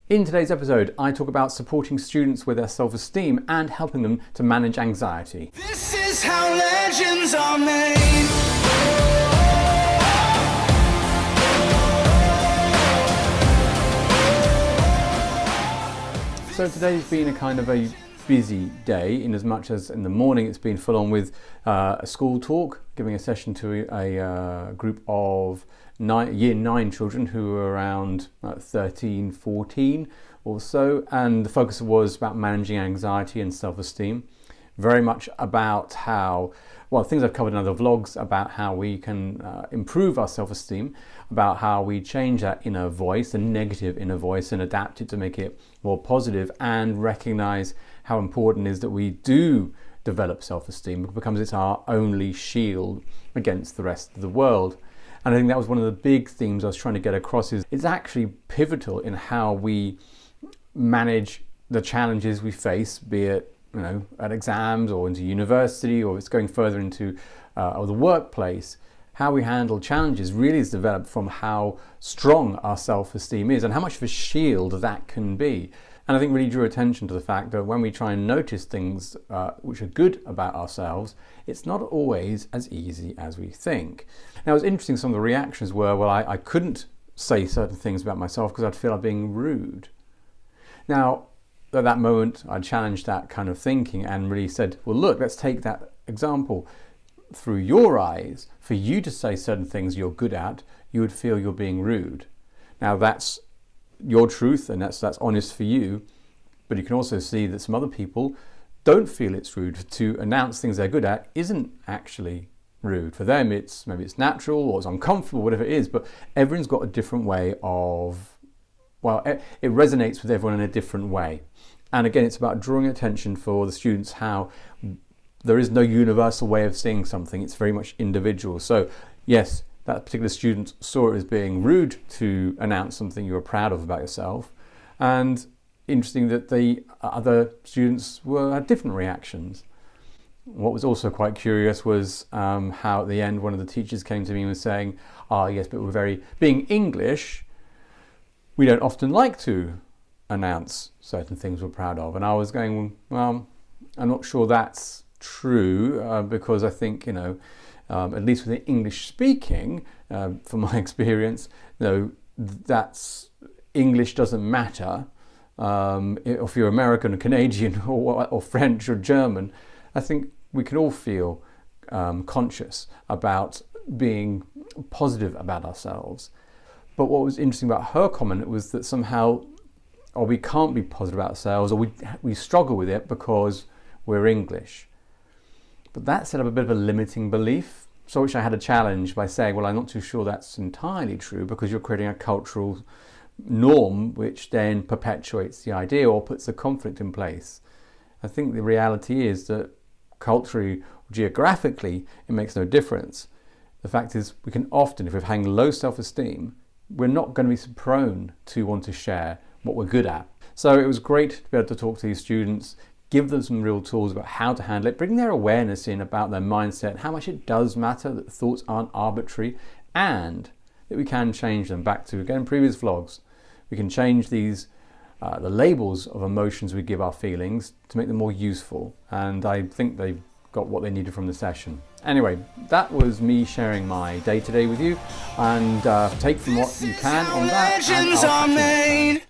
In today's episode, I talk about supporting students with their self-esteem and helping them to manage anxiety. This is how legends are made. So today's been a kind of a busy day, in as much as in the morning it's been full on with a school talk, giving a session to a group of year 9 children who were around 13, 14 or so, and the focus was about managing anxiety and self-esteem. Very much about how, well, things I've covered in other vlogs about how we can improve our self-esteem, about how we change that inner voice, the negative inner voice, and adapt it to make it more positive, and recognize how important it is that we do develop self-esteem, because it's our only shield against the rest of the world. And I think that was one of the big themes I was trying to get across. Is it's actually pivotal in how we manage the challenges we face, be it at exams or into university, or it's going further into the workplace. How we handle challenges really is developed from how strong our self-esteem is and how much of a shield that can be. And I think really drew attention to the fact that when we try and notice things which are good about ourselves, it's not always as easy as we think. Now, it's interesting, some of the reactions were, well, I couldn't say certain things about myself because I'd feel I'm being rude. Now, at that moment, I challenged that kind of thinking and really said, well, look, let's take that example. Through your eyes, for you to say certain things you're good at, you would feel you're being rude. Now, that's your truth, and that's honest for you, but you can also see that some other people don't feel it's rude. To announce things they're good at isn't actually rude. For them, maybe it's natural or it's uncomfortable, whatever it is, but everyone's got a different way of, well, it resonates with everyone in a different way. And again, it's about drawing attention for the students how there is no universal way of seeing something. It's very much individual. So yes, that particular student saw it as being rude to announce something you were proud of about yourself. And interesting that the other students had different reactions. What was also quite curious was how at the end one of the teachers came to me and was saying, yes, but being English, we don't often like to announce certain things we're proud of. And I was going, well, I'm not sure that's true, because I think, at least with the English speaking, from my experience, that's English doesn't matter. If you're American or Canadian or French or German, I think we can all feel conscious about being positive about ourselves. But what was interesting about her comment was that somehow, we can't be positive about ourselves, or we struggle with it because we're English. But that set up a bit of a limiting belief, so which I had a challenge by saying, well, I'm not too sure that's entirely true, because you're creating a cultural norm which then perpetuates the idea or puts a conflict in place. I think the reality is that culturally, geographically, it makes no difference. The fact is, we can often, if we're having low self-esteem, we're not going to be so prone to want to share what we're good at. So it was great to be able to talk to these students, give them some real tools about how to handle it, bring their awareness in about their mindset, how much it does matter that thoughts aren't arbitrary, and that we can change them. Back to, again, previous vlogs, we can change these, the labels of emotions we give our feelings to make them more useful. And I think they've got what they needed from the session. Anyway, that was me sharing my day-to-day with you, and take from what you can on that, and I'll catch you.